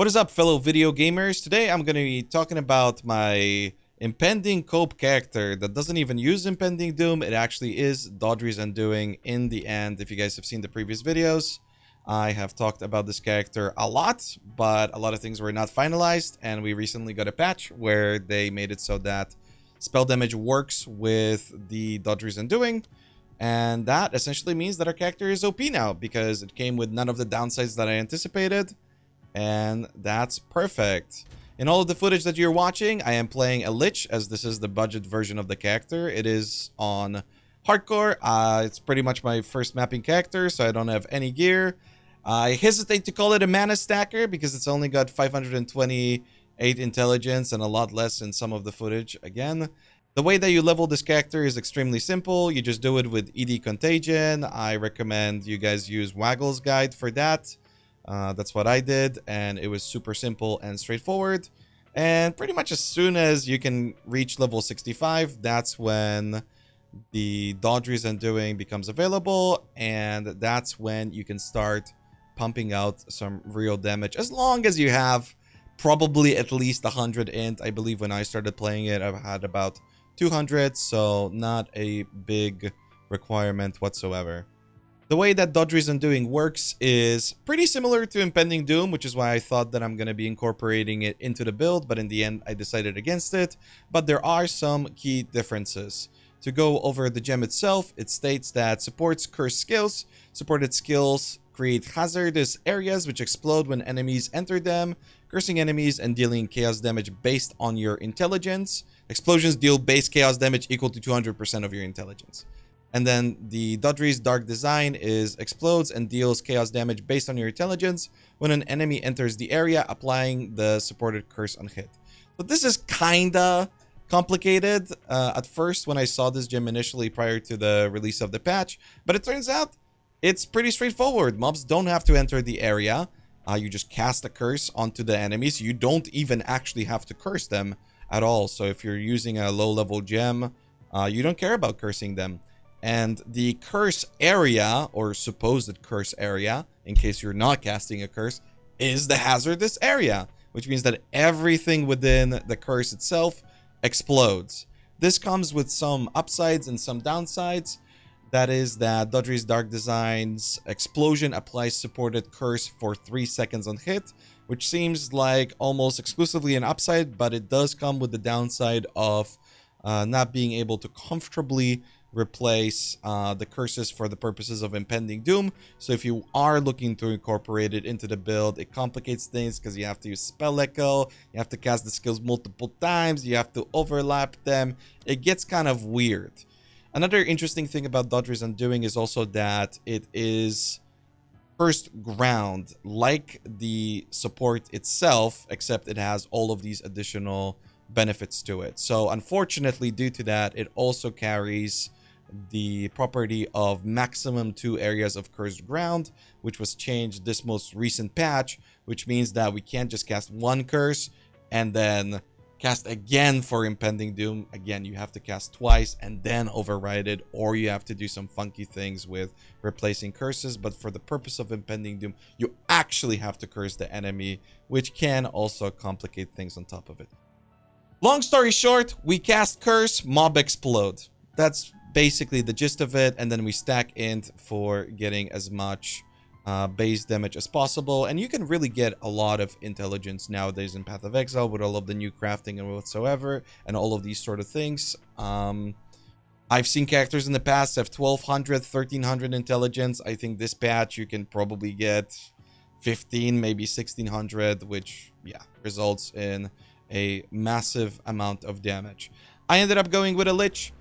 What is up, fellow video gamers? Today I'm going to be talking about my impending cope character that doesn't even use impending doom. It actually is Doedre's undoing in the end. If you guys have seen the previous videos, I have talked about this character a lot, but a lot of things were not finalized, and we recently got a patch where they made it so that spell damage works with the Doedre's undoing. And that essentially means that our character is OP now because it came with none of the downsides that I anticipated. And that's perfect. In all of the footage that you're watching, I am playing a Lich, as this is the budget version of the character. It is on hardcore. It's pretty much my first mapping character, so I don't have any gear. I hesitate to call it a mana stacker because it's only got 528 intelligence and a lot less in some of the footage again. The way that you level this character is extremely simple. You just do it with ED Contagion. I recommend you guys use Waggle's guide for that. That's what I did, and it was super simple and straightforward. And pretty much as soon as you can reach level 65, that's when the Doedre's undoing becomes available, and that's when you can start pumping out some real damage. As long as you have probably at least 100 int. I believe when I started playing it, I had about 200, so not a big requirement whatsoever. The way that Doedre's undoing works is pretty similar to Impending Doom, which is why I thought that I'm going to be incorporating it into the build, but in the end I decided against it. But there are some key differences. To go over the gem itself, it states that supports cursed skills. Supported skills create hazardous areas which explode when enemies enter them, cursing enemies and dealing chaos damage based on your intelligence. Explosions deal base chaos damage equal to 200% of your intelligence. And then the Doedre's Dark Design is explodes and deals chaos damage based on your intelligence when an enemy enters the area, applying the supported curse on hit. So this is kinda complicated at first when I saw this gem initially prior to the release of the patch, but it turns out it's pretty straightforward. Mobs don't have to enter the area. You just cast a curse onto the enemies. You don't even actually have to curse them at all. So if you're using a low-level gem, you don't care about cursing them. And the curse area, or supposed curse area, in case you're not casting a curse, is the hazardous area, which means that everything within the curse itself explodes. This comes with some upsides and some downsides. That is that Doedre's Dark Design's explosion applies supported curse for 3 seconds on hit, which seems like almost exclusively an upside, but it does come with the downside of not being able to comfortably replace the curses for the purposes of Impending Doom. So if you are looking to incorporate it into the build, it complicates things because you have to use Spell Echo, you have to cast the skills multiple times, you have to overlap them. It gets kind of weird. Another interesting thing about Doedre's undoing is also that it is first ground like the support itself, except it has all of these additional benefits to it. So unfortunately, due to that, it also carries the property of maximum 2 areas of cursed ground, which was changed this most recent patch, which means that we can't just cast one curse and then cast again for Impending Doom. Again, you have to cast twice and then override it, or you have to do some funky things with replacing curses. But for the purpose of Impending Doom, you actually have to curse the enemy, which can also complicate things on top of it. Long story short, we cast curse, mob explode. That's basically the gist of it, and then we stack int for getting as much base damage as possible. And you can really get a lot of intelligence nowadays in Path of Exile with all of the new crafting and whatsoever, and all of these sort of things. I've seen characters in the past have 1200, 1300 intelligence. I think this patch you can probably get 15, maybe 1600, which, yeah, results in a massive amount of damage. I ended up going with a Lich.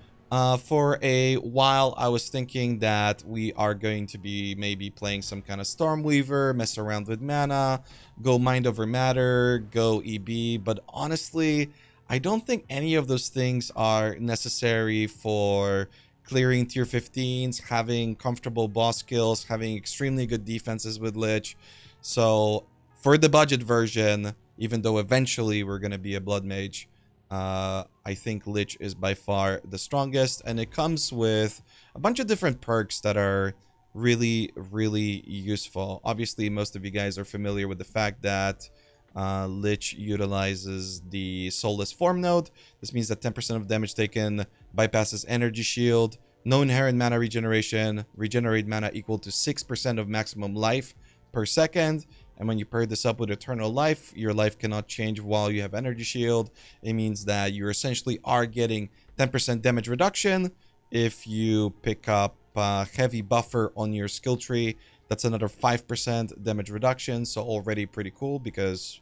For a while, I was thinking that we are going to be maybe playing some kind of Stormweaver, mess around with mana, go Mind Over Matter, go EB, but honestly, I don't think any of those things are necessary for clearing tier 15s, having comfortable boss skills, having extremely good defenses with Lich. So for the budget version, even though eventually we're going to be a Blood Mage, I think Lich is by far the strongest, and it comes with a bunch of different perks that are really, really useful. Obviously, most of you guys are familiar with the fact that Lich utilizes the Soulless Form node. This means that 10% of damage taken bypasses Energy Shield. No inherent mana regeneration. Regenerate mana equal to 6% of maximum life per second. And when you pair this up with Eternal Life, your life cannot change while you have Energy Shield. It means that you essentially are getting 10% damage reduction. If you pick up Heavy Buffer on your skill tree, that's another 5% damage reduction. So already pretty cool, because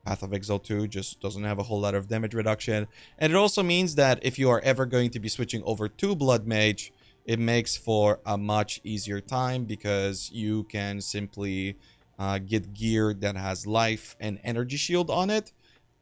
Path of Exile 2 just doesn't have a whole lot of damage reduction. And it also means that if you are ever going to be switching over to Blood Mage, it makes for a much easier time, because you can simply get gear that has life and energy shield on it.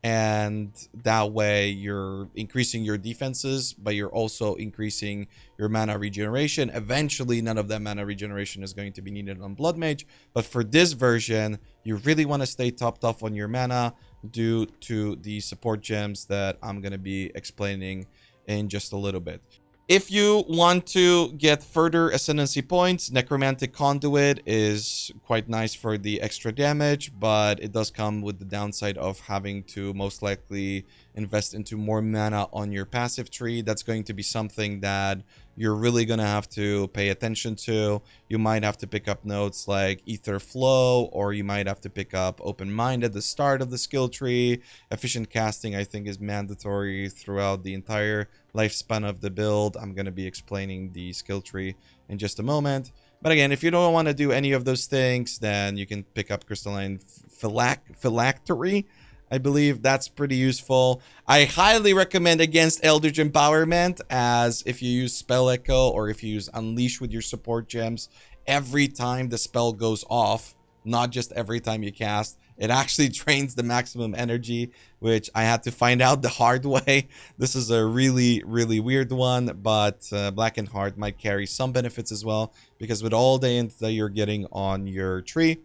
And that way you're increasing your defenses, but you're also increasing your mana regeneration. Eventually, none of that mana regeneration is going to be needed on Blood Mage. But for this version, you really want to stay topped off on your mana due to the support gems that I'm going to be explaining in just a little bit. If you want to get further Ascendancy points, Necromantic Conduit is quite nice for the extra damage, but it does come with the downside of having to most likely invest into more mana on your passive tree. That's going to be something that you're really going to have to pay attention to. You might have to pick up nodes like Ether Flow, or you might have to pick up Open Mind at the start of the skill tree. Efficient casting, I think, is mandatory throughout the entire lifespan of the build. I'm going to be explaining the skill tree in just a moment. But again, if you don't want to do any of those things, then you can pick up Crystalline Phylactery. I believe that's pretty useful. I highly recommend against Eldritch Empowerment, as if you use Spell Echo or if you use Unleash with your support gems, every time the spell goes off, not just every time you cast, it actually drains the maximum energy, which I had to find out the hard way. This is a really, really weird one, but Blackened Heart might carry some benefits as well, because with all the int that you're getting on your tree,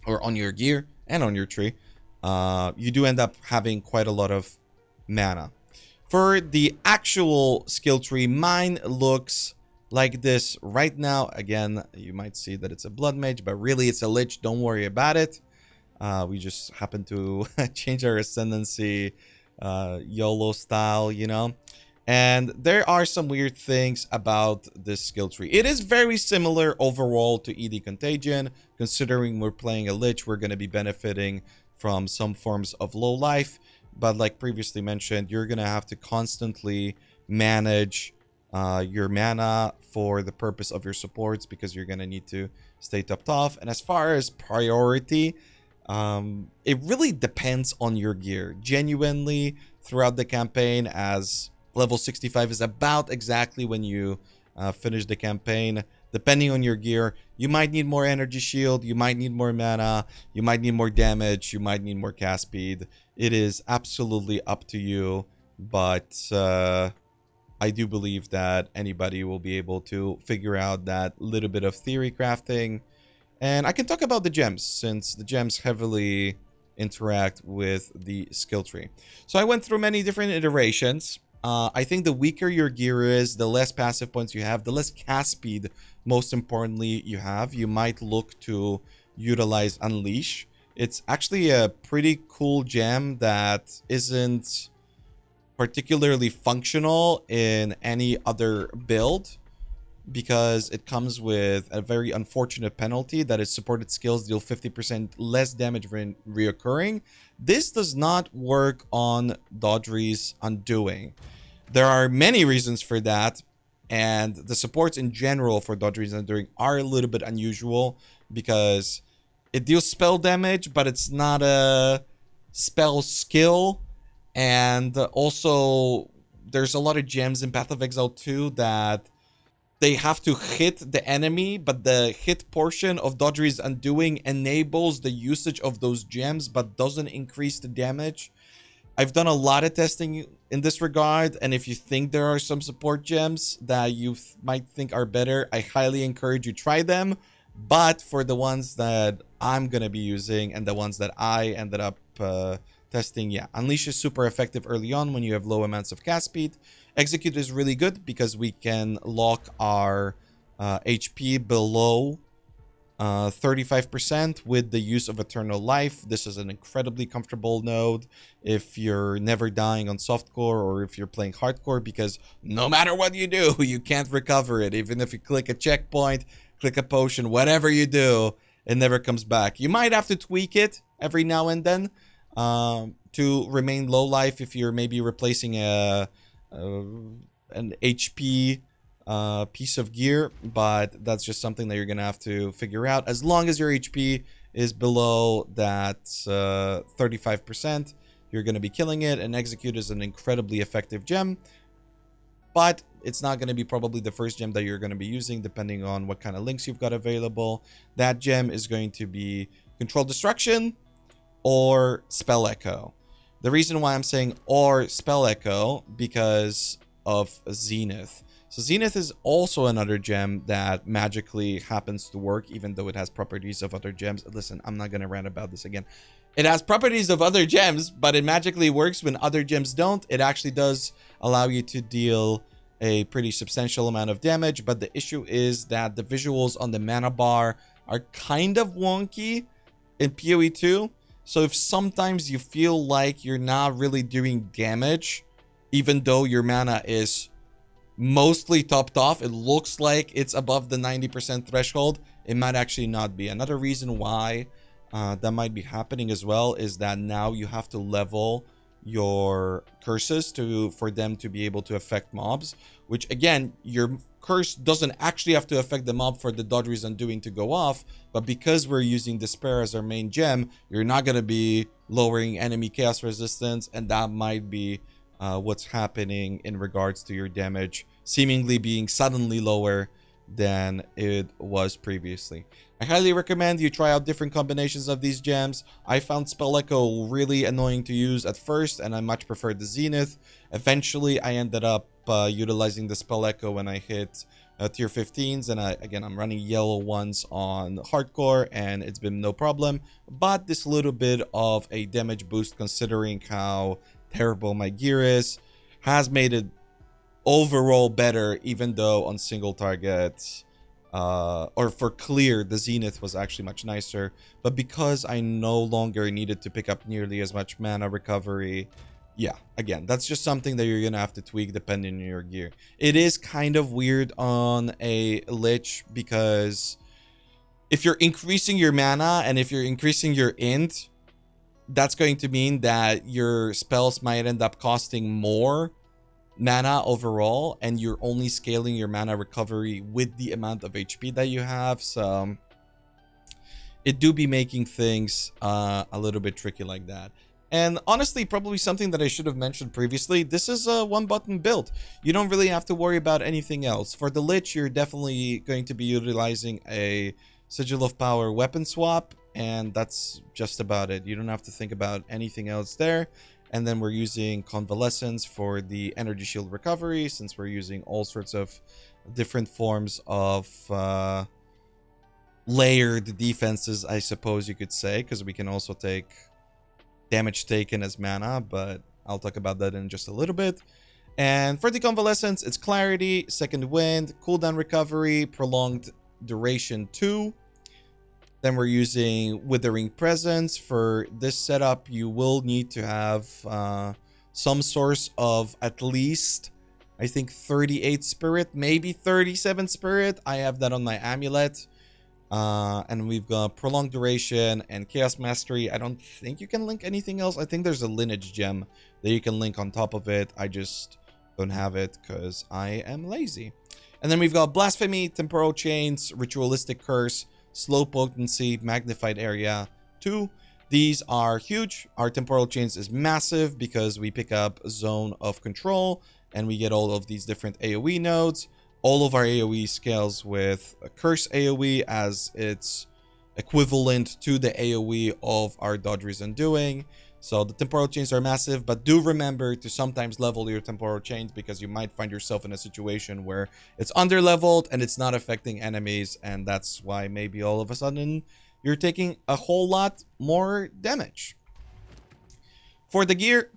or on your gear and on your tree, you do end up having quite a lot of mana. For the actual skill tree, mine looks like this right now. Again, you might see that it's a Blood Mage, but really it's a Lich. Don't worry about it. We just happen to change our Ascendancy YOLO style, you know. And there are some weird things about this skill tree. It is very similar overall to ED Contagion. Considering we're playing a Lich, we're going to be benefiting from some forms of low life. But like previously mentioned, you're going to have to constantly manage your mana for the purpose of your supports, because you're going to need to stay topped off. And as far as priority, it really depends on your gear. Genuinely, throughout the campaign, as level 65 is about exactly when you finish the campaign. Depending on your gear, you might need more energy shield, you might need more mana, you might need more damage, you might need more cast speed. It is absolutely up to you, but I do believe that anybody will be able to figure out that little bit of theory crafting. And I can talk about the gems, since the gems heavily interact with the skill tree. So I went through many different iterations. I think the weaker your gear is, the less passive points you have, the less cast speed, most importantly, you have. You might look to utilize Unleash. It's actually a pretty cool gem that isn't particularly functional in any other build, because it comes with a very unfortunate penalty that its supported skills deal 50% less damage reoccurring. This does not work on Doedre's Undoing. There are many reasons for that, and the supports in general for Doedre's Undoing are a little bit unusual, because it deals spell damage, but it's not a spell skill. And also, there's a lot of gems in Path of Exile 2 that they have to hit the enemy, but the hit portion of Doedre's Undoing enables the usage of those gems, but doesn't increase the damage. I've done a lot of testing in this regard, and if you think there are some support gems that you might think are better, I highly encourage you try them. But for the ones that I'm going to be using and the ones that I ended up testing, yeah, Unleash is super effective early on when you have low amounts of cast speed. Execute is really good because we can lock our HP below 35% with the use of Eternal Life. This is an incredibly comfortable node if you're never dying on softcore or if you're playing hardcore, because no matter what you do, you can't recover it. Even if you click a checkpoint, click a potion, whatever you do, it never comes back. You might have to tweak it every now and then to remain low life if you're maybe replacing an HP piece of gear, but that's just something that you're gonna have to figure out. As long as your HP is below that 35%, you're gonna be killing it. And Execute is an incredibly effective gem, but it's not gonna be probably the first gem that you're gonna be using, depending on what kind of links you've got available. That gem is going to be Control Destruction or Spell Echo. The reason why I'm saying or Spell Echo, because of Zenith. So Zenith is also another gem that magically happens to work, even though it has properties of other gems. Listen, I'm not going to rant about this again. It has properties of other gems, but it magically works when other gems don't. It actually does allow you to deal a pretty substantial amount of damage, but the issue is that the visuals on the mana bar are kind of wonky in PoE2. So if sometimes you feel like you're not really doing damage, even though your mana is mostly topped off, it looks like it's above the 90% threshold, it might actually not be. Another reason why that might be happening as well is that now you have to level your curses for them to be able to affect mobs, which again, your curse doesn't actually have to affect the mob for the Doedre's Undoing to go off, but because we're using Despair as our main gem, you're not going to be lowering enemy chaos resistance, and that might be what's happening in regards to your damage seemingly being suddenly lower than it was previously. I highly recommend you try out different combinations of these gems. I found Spell Echo really annoying to use at first, and I much preferred the Zenith. Eventually, I ended up utilizing the Spell Echo when I hit tier 15s, and again, I'm running yellow ones on hardcore, and it's been no problem. But this little bit of a damage boost, considering how terrible my gear is, has made it overall better, even though on single targets or for clear, the Zenith was actually much nicer. But because I no longer needed to pick up nearly as much mana recovery, yeah, again, that's just something that you're gonna have to tweak depending on your gear. It is kind of weird on a Lich, because if you're increasing your mana and if you're increasing your int, that's going to mean that your spells might end up costing more mana overall, and you're only scaling your mana recovery with the amount of HP that you have. So it do be making things a little bit tricky like that. And honestly, probably something that I should have mentioned previously, this is a one button build. You don't really have to worry about anything else. For the Lich, you're definitely going to be utilizing a Sigil of Power weapon swap, and that's just about it. You don't have to think about anything else there. And then we're using Convalescence for the energy shield recovery, since we're using all sorts of different forms of layered defenses, I suppose you could say, because we can also take damage taken as mana, but I'll talk about that in just a little bit. And for the Convalescence, it's Clarity, Second Wind, Cooldown Recovery, Prolonged Duration 2. Then we're using Withering Presence. For this setup, you will need to have some source of at least, I think, 38 Spirit, maybe 37 Spirit. I have that on my amulet. And we've got Prolonged Duration and Chaos Mastery. I don't think you can link anything else. I think there's a Lineage gem that you can link on top of it. I just don't have it because I am lazy. And then we've got Blasphemy, Temporal Chains, Ritualistic Curse, Slow Potency, Magnified Area 2. These are huge. Our Temporal Chains is massive because we pick up Zone of Control and we get all of these different AoE nodes. All of our AoE scales with a Curse AoE as its equivalent to the AoE of our Doedre's Undoing. So the Temporal Chains are massive, but do remember to sometimes level your Temporal Chains, because you might find yourself in a situation where it's under-leveled and it's not affecting enemies, and that's why maybe all of a sudden you're taking a whole lot more damage. For the gear,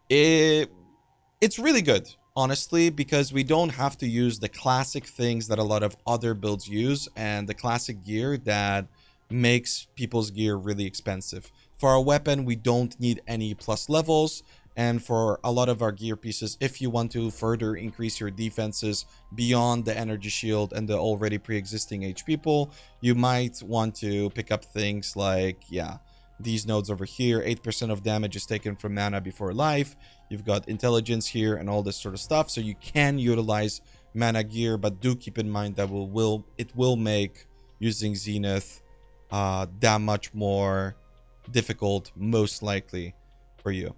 it's really good. honestly, because we don't have to use the classic things that a lot of other builds use and the classic gear that makes people's gear really expensive. For our weapon, we don't need any plus levels. And for a lot of our gear pieces, if you want to further increase your defenses beyond the energy shield and the already pre-existing HP pool, you might want to pick up things like, yeah, these nodes over here. 8% of damage is taken from mana before life. You've got intelligence here and all this sort of stuff. So you can utilize mana gear, but do keep in mind that it will make using Zenith that much more difficult, most likely, for you.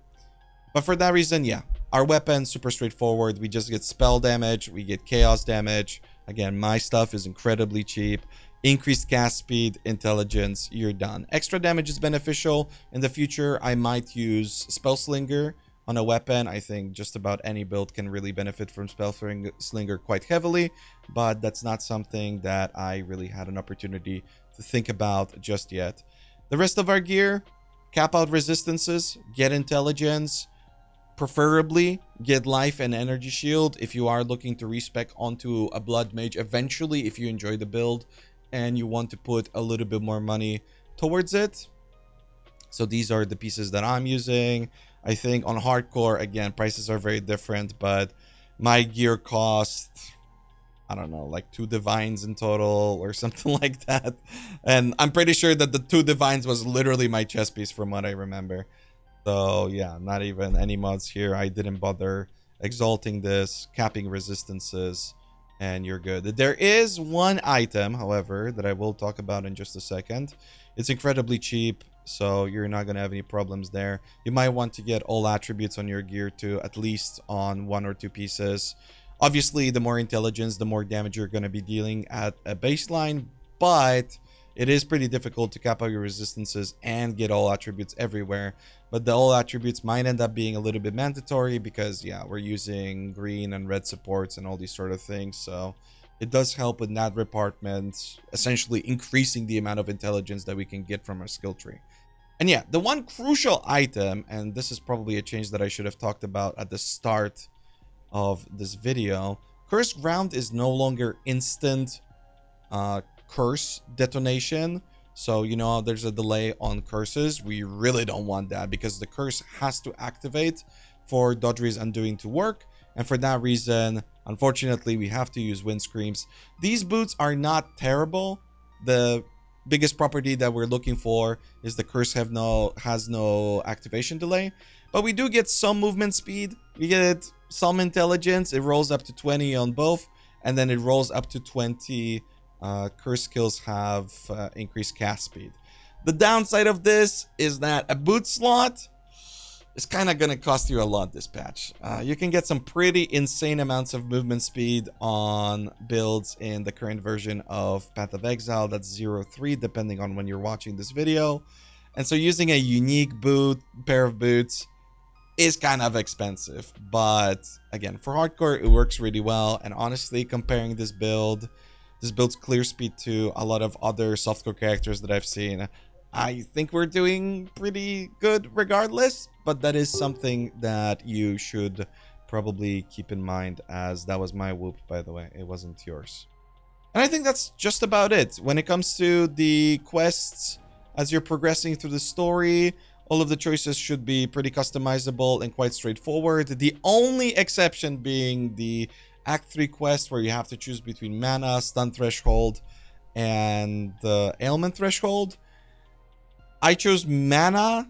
But for that reason, yeah, our weapon, super straightforward. We just get spell damage, we get chaos damage. Again, my stuff is incredibly cheap. Increased cast speed, intelligence, you're done. Extra damage is beneficial. In the future, I might use Spell Slinger on a weapon. I think just about any build can really benefit from Spell Slinger quite heavily, but that's not something that I really had an opportunity to think about just yet. The rest of our gear, cap out resistances, get intelligence, preferably get life and energy shield if you are looking to respec onto a blood mage eventually, if you enjoy the build and you want to put a little bit more money towards it. So these are the pieces that I'm using. I think on hardcore, again, prices are very different, but my gear costs, I don't know, like 2 divines in total or something like that. And I'm pretty sure that the 2 divines was literally my chess piece from what I remember. So yeah, not even any mods here. I didn't bother exalting this, capping resistances, and you're good. There is one item, however, that I will talk about in just a second. It's incredibly cheap, so you're not going to have any problems there. You might want to get all attributes on your gear too, at least on 1 or 2 pieces. Obviously, the more intelligence, the more damage you're going to be dealing at a baseline, but it is pretty difficult to cap out your resistances and get all attributes everywhere. But the all attributes might end up being a little bit mandatory because, yeah, we're using green and red supports and all these sort of things. So it does help with that department, essentially increasing the amount of intelligence that we can get from our skill tree. And yeah, the one crucial item, and this is probably a change that I should have talked about at the start of this video, Cursed Ground is no longer instant curse detonation. So, you know, there's a delay on curses. We really don't want that because the curse has to activate for Doedre's Undoing to work. And for that reason, unfortunately, we have to use Wind Screams. These boots are not terrible. The biggest property that we're looking for is the curse has no activation delay. But we do get some movement speed. We get some intelligence. It rolls up to 20 on both. And then it rolls up to 20. Curse skills have increased cast speed. The downside of this is that a boot slot is kind of going to cost you a lot this patch. You can get some pretty insane amounts of movement speed on builds in the current version of Path of Exile. That's 0.3 depending on when you're watching this video. And so using a unique pair of boots is kind of expensive. But again, for hardcore, it works really well. And honestly, comparing this build's clear speed to a lot of other softcore characters that I've seen, I think we're doing pretty good regardless, but that is something that you should probably keep in mind, as that was my whoop, by the way. It wasn't yours. And I think that's just about it. When it comes to the quests, as you're progressing through the story, all of the choices should be pretty customizable and quite straightforward. The only exception being the Act 3 quest, where you have to choose between mana, stun threshold, and the ailment threshold. I chose mana,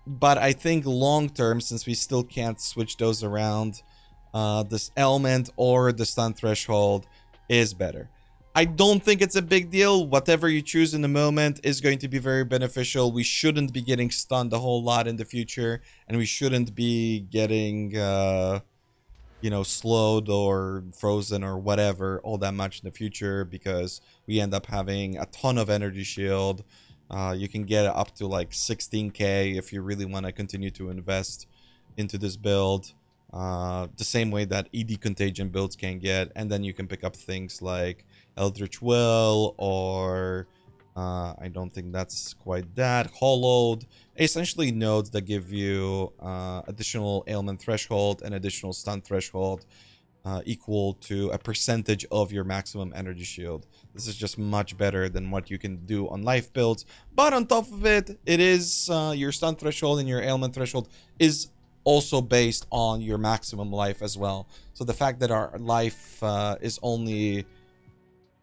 but I think long term, since we still can't switch those around, this ailment or the stun threshold is better. I don't think it's a big deal. Whatever you choose in the moment is going to be very beneficial. We shouldn't be getting stunned a whole lot in the future, and we shouldn't be getting you know, slowed or frozen or whatever all that much in the future, because we end up having a ton of energy shield. You can get up to like 16k if you really want to continue to invest into this build, the same way that ED Contagion builds can get. And then you can pick up things like Eldritch Will or I don't think that's quite that. Hollowed, essentially nodes that give you additional ailment threshold and additional stun threshold equal to a percentage of your maximum energy shield. This is just much better than what you can do on life builds. But on top of it, it is your stun threshold and your ailment threshold is also based on your maximum life as well. So the fact that our life is only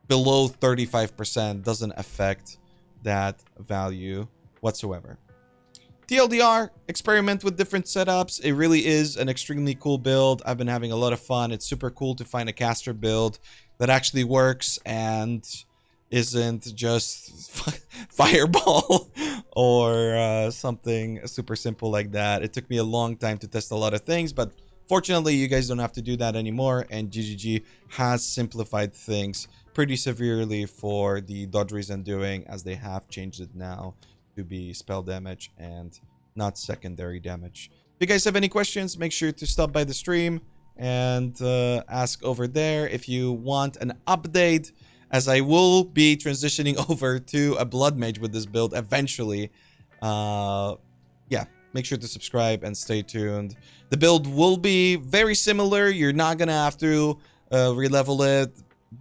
below 35% doesn't affect that value whatsoever. TLDR, experiment with different setups. It really is an extremely cool build. I've been having a lot of fun. It's super cool to find a caster build that actually works and isn't just fireball or something super simple like that. It took me a long time to test a lot of things, but fortunately you guys don't have to do that anymore, and GGG has simplified things pretty severely for the Doedre's Undoing, as they have changed it now to be spell damage and not secondary damage. If you guys have any questions, make sure to stop by the stream and ask over there. If you want an update, as I will be transitioning over to a blood mage with this build eventually, yeah, make sure to subscribe and stay tuned. The build will be very similar. You're not gonna have to re-level it,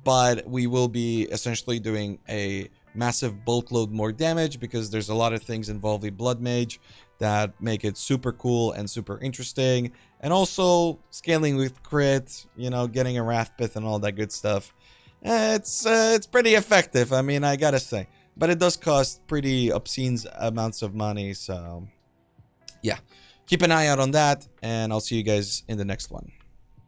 but we will be essentially doing a massive boatload more damage because there's a lot of things involving blood mage that make it super cool and super interesting, and also scaling with crit, you know, getting a wrath pith and all that good stuff. It's pretty effective, I mean, I gotta say, but it does cost pretty obscene amounts of money. So yeah, keep an eye out on that, and I'll see you guys in the next one.